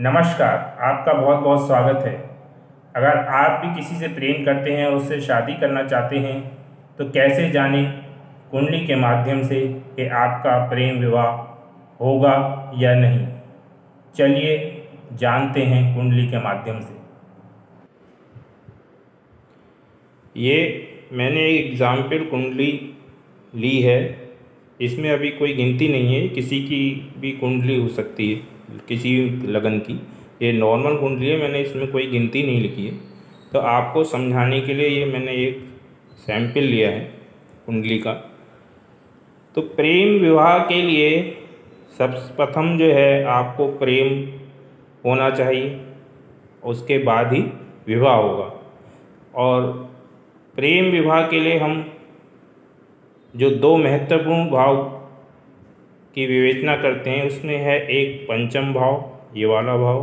नमस्कार, आपका बहुत बहुत स्वागत है। अगर आप भी किसी से प्रेम करते हैं और उससे शादी करना चाहते हैं तो कैसे जानें कुंडली के माध्यम से कि आपका प्रेम विवाह होगा या नहीं। चलिए जानते हैं कुंडली के माध्यम से। ये मैंने एक एग्जाम्पल कुंडली ली है। इसमें अभी कोई गिनती नहीं है, किसी की भी कुंडली हो सकती है, किसी लगन की। ये नॉर्मल कुंडली है, मैंने इसमें कोई गिनती नहीं लिखी है। तो आपको समझाने के लिए ये मैंने एक सैंपल लिया है कुंडली का। तो प्रेम विवाह के लिए सर्वप्रथम जो है आपको प्रेम होना चाहिए, उसके बाद ही विवाह होगा। और प्रेम विवाह के लिए हम जो दो महत्वपूर्ण भाव की विवेचना करते हैं उसमें है एक पंचम भाव, ये वाला भाव,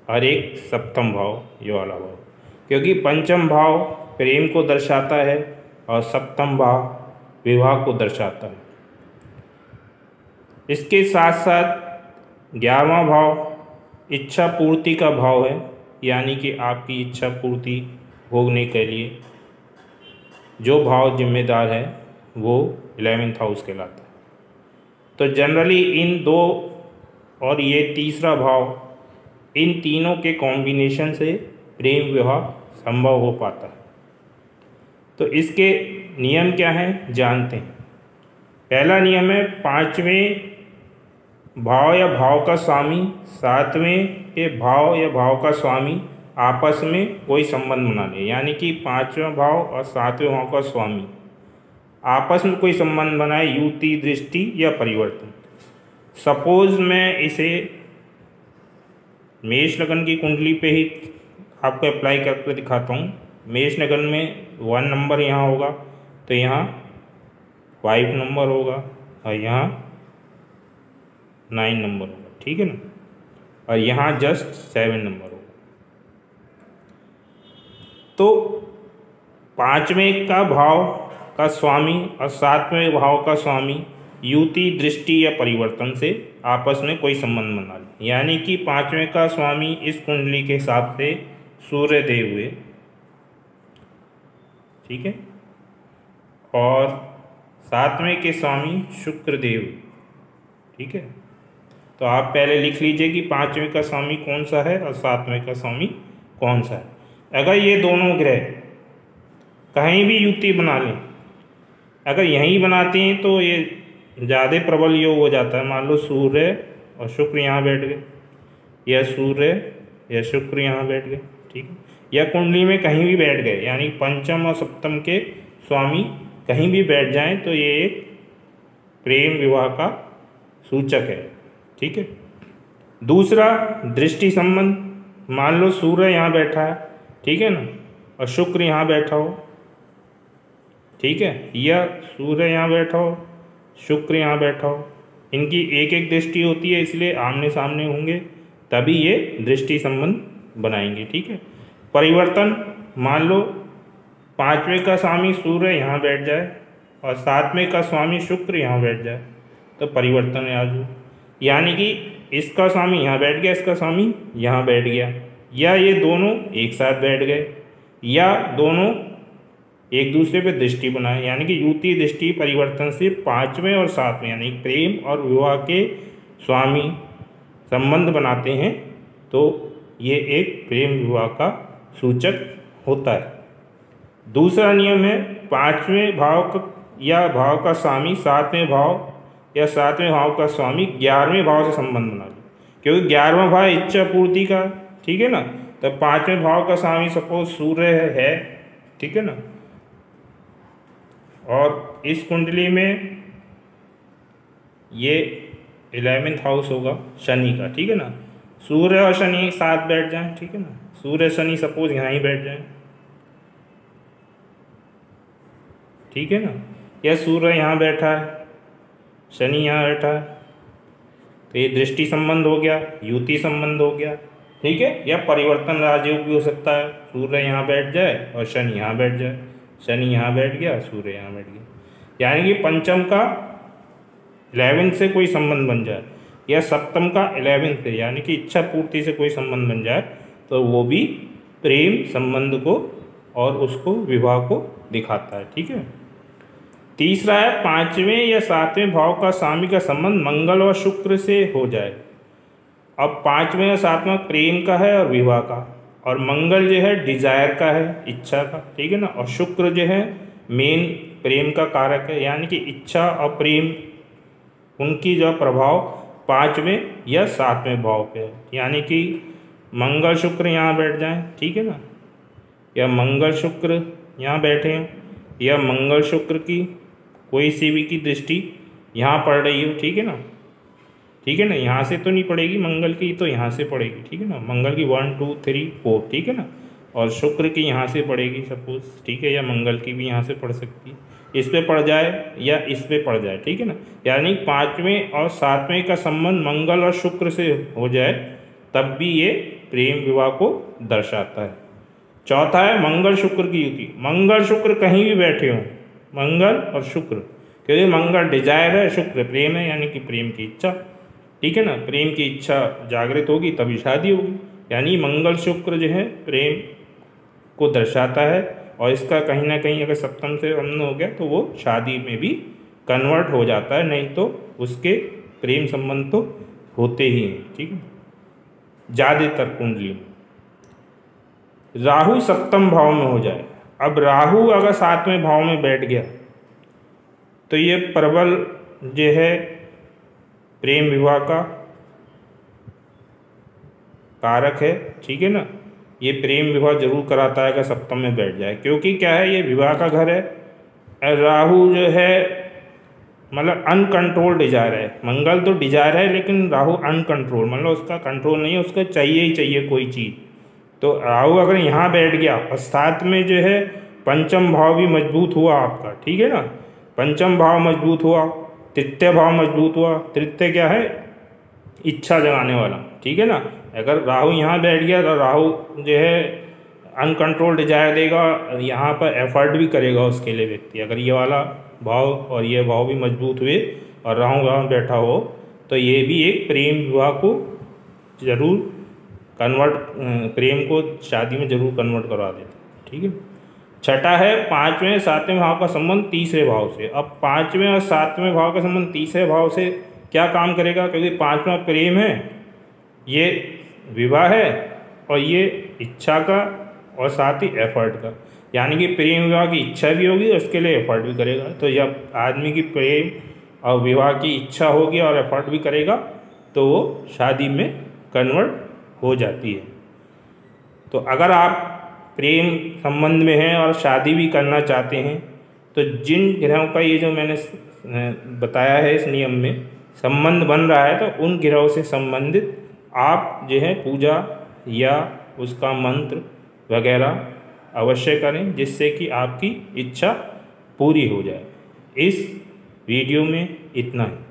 और एक सप्तम भाव, ये वाला भाव। क्योंकि पंचम भाव प्रेम को दर्शाता है और सप्तम भाव विवाह को दर्शाता है। इसके साथ साथ 11वां भाव इच्छा पूर्ति का भाव है, यानी कि आपकी इच्छा पूर्ति भोगने के लिए जो भाव जिम्मेदार है वो 11th हाउस कहलाता है। तो जनरली इन दो और ये तीसरा भाव, इन तीनों के कॉम्बिनेशन से प्रेम विवाह संभव हो पाता है। तो इसके नियम क्या हैं जानते हैं। पहला नियम है 5वें भाव या भाव का स्वामी 7वें के भाव या भाव का स्वामी आपस में कोई संबंध बना ले, यानी कि 5वां भाव और 7वें भाव का स्वामी आपस में कोई संबंध बनाए, युति, दृष्टि या परिवर्तन। सपोज मैं इसे मेष लगन की कुंडली पे ही आपको अप्लाई करके दिखाता हूँ। मेष लगन में 1 नंबर यहाँ होगा तो यहाँ 5 नंबर होगा और यहाँ 9 नंबर होगा, ठीक है ना। और यहाँ जस्ट 7 नंबर होगा। तो 5वें का भाव का स्वामी और 7वें भाव का स्वामी युति, दृष्टि या परिवर्तन से आपस में कोई संबंध बना ले, यानी कि 5वें का स्वामी इस कुंडली के हिसाब से सूर्य देव हुए, ठीक है, और 7वें के स्वामी शुक्र देव, ठीक है। तो आप पहले लिख लीजिए कि 5वें का स्वामी कौन सा है और 7वें का स्वामी कौन सा है। अगर ये दोनों ग्रह कहीं भी युति बना लें, अगर यहीं बनाते हैं तो ये ज़्यादा प्रबल योग हो जाता है। मान लो सूर्य और शुक्र यहाँ बैठ गए, या सूर्य या शुक्र यहाँ बैठ गए, ठीक है, या कुंडली में कहीं भी बैठ गए, यानी पंचम और सप्तम के स्वामी कहीं भी बैठ जाएं तो ये एक प्रेम विवाह का सूचक है, ठीक है। दूसरा दृष्टि संबंध। मान लो सूर्य यहाँ बैठा है, ठीक है ना, और शुक्र यहाँ बैठा हो, ठीक है, या सूर्य यहाँ बैठा हो, शुक्र यहाँ बैठा हो। इनकी एक एक दृष्टि होती है, इसलिए आमने सामने होंगे तभी ये दृष्टि संबंध बनाएंगे, ठीक है। परिवर्तन। मान लो 5वें का स्वामी सूर्य यहाँ बैठ जाए और 7वें का स्वामी शुक्र यहाँ बैठ जाए तो परिवर्तन आ जाए, यानी कि इसका स्वामी यहाँ बैठ गया, इसका स्वामी यहाँ बैठ गया, या ये दोनों एक साथ बैठ गए, या दोनों एक दूसरे पे दृष्टि बनाए, यानी कि युति, दृष्टि, परिवर्तन से 5वें और 7वें यानी प्रेम और विवाह के स्वामी संबंध बनाते हैं, तो ये एक प्रेम विवाह का सूचक होता है। दूसरा नियम है 5वें भाव का या भाव का स्वामी 7वें भाव या 7वें भाव का स्वामी 11वें भाव से संबंध बना ले, क्योंकि 11वां भाव इच्छा पूर्ति का, ठीक है ना। तो 5वें भाव का स्वामी सपोज सूर्य है, ठीक है ना, और इस कुंडली में ये 11th हाउस होगा शनि का, ठीक है ना। सूर्य और शनि एक साथ बैठ जाएं, ठीक है ना, सूर्य शनि सपोज यहाँ ही बैठ जाएं, ठीक है ना, या सूर्य यहाँ बैठा है, शनि यहाँ बैठा है, तो ये दृष्टि संबंध हो गया, युति संबंध हो गया, ठीक है। या परिवर्तन राजयोग भी हो सकता है, सूर्य यहाँ बैठ जाए और शनि यहाँ बैठ जाए, शनि यहाँ बैठ गया, सूर्य यहाँ बैठ गया, यानी कि पंचम का 11 से कोई संबंध बन जाए। या सप्तम का 11th से, यानी कि इच्छा पूर्ति से कोई संबंध बन जाए तो वो भी प्रेम संबंध को और उसको विवाह को दिखाता है। ठीक है। तीसरा है 5वें या 7वें भाव का स्वामी का संबंध मंगल और शुक्र से हो जाए। अब 5वें और 7वां प्रेम का है और विवाह का, और मंगल जो है डिजायर का है, इच्छा का। ठीक है ना। और शुक्र जो है मेन प्रेम का कारक है, यानी कि इच्छा और प्रेम उनकी जो प्रभाव 5वें या 7वें भाव पे है। यानी कि मंगल शुक्र यहाँ बैठ जाएं, ठीक है ना, या मंगल शुक्र यहाँ बैठे हैं, या मंगल शुक्र की कोई सी भी की दृष्टि यहाँ पड़ रही हो। ठीक है ना। ठीक है ना। यहाँ से तो नहीं पड़ेगी मंगल की, तो यहाँ से पड़ेगी। ठीक है ना। मंगल की 1 2 3 4, ठीक है ना। और शुक्र की यहाँ से पड़ेगी सपोज, ठीक है, या मंगल की भी यहाँ से पड़ सकती है, इस पे पड़ जाए या इस पे पड़ जाए। ठीक है ना। यानी 5वें और 7वें का संबंध मंगल और शुक्र से हो जाए तब भी ये प्रेम विवाह को दर्शाता है। चौथा है मंगल शुक्र की युति। मंगल शुक्र कहीं भी बैठे हों, मंगल और शुक्र, क्योंकि मंगल डिजायर है, शुक्र प्रेम है, यानी कि प्रेम की इच्छा। ठीक है ना। प्रेम की इच्छा जागृत होगी तभी शादी होगी, यानी मंगल शुक्र जो है प्रेम को दर्शाता है। और इसका कहीं ना कहीं अगर सप्तम से अम्न हो गया तो वो शादी में भी कन्वर्ट हो जाता है, नहीं तो उसके प्रेम संबंध तो होते ही हैं। ठीक है। ज़्यादातर कुंडली राहु सप्तम भाव में हो जाए। अब राहु अगर 7वें भाव में बैठ गया तो ये प्रबल जो है प्रेम विवाह का कारक है। ठीक है ना। ये प्रेम विवाह जरूर कराता है अगर सप्तम में बैठ जाए, क्योंकि क्या है, ये विवाह का घर है। राहु जो है मतलब अनकंट्रोल डिजायर है। मंगल तो डिजायर है लेकिन राहु अनकंट्रोल, मतलब उसका कंट्रोल नहीं है, उसका चाहिए ही चाहिए कोई चीज़। तो राहु अगर यहाँ बैठ गया और साथ में जो है पंचम भाव भी मजबूत हुआ आपका। ठीक है ना। पंचम भाव मजबूत हुआ, तृतीय भाव मजबूत हुआ। तृतीय क्या है, इच्छा जगाने वाला। ठीक है ना। अगर राहु यहाँ बैठ गया तो राहु जो है अनकंट्रोल डिजायर देगा, यहाँ पर एफर्ट भी करेगा उसके लिए व्यक्ति। अगर ये वाला भाव और ये भाव भी मजबूत हुए और राहु वहाँ बैठा हो तो ये भी एक प्रेम विवाह को जरूर कन्वर्ट, प्रेम को शादी में जरूर कन्वर्ट करवा देता। ठीक है। छठा है 5वें 7वें भाव का संबंध तीसरे भाव से। अब 5वें और 7वें भाव का संबंध तीसरे भाव से क्या काम करेगा, क्योंकि 5वां प्रेम है, ये विवाह है, और ये इच्छा का और साथ ही एफर्ट का, यानी कि प्रेम विवाह की इच्छा भी होगी और उसके लिए एफर्ट भी करेगा। तो जब आदमी की प्रेम और विवाह की इच्छा होगी और एफर्ट भी करेगा तो वो शादी में कन्वर्ट हो जाती है। तो अगर आप प्रेम संबंध में हैं और शादी भी करना चाहते हैं तो जिन ग्रहों का ये जो मैंने बताया है इस नियम में संबंध बन रहा है तो उन ग्रहों से संबंधित आप जो है पूजा या उसका मंत्र वगैरह अवश्य करें, जिससे कि आपकी इच्छा पूरी हो जाए। इस वीडियो में इतना ही।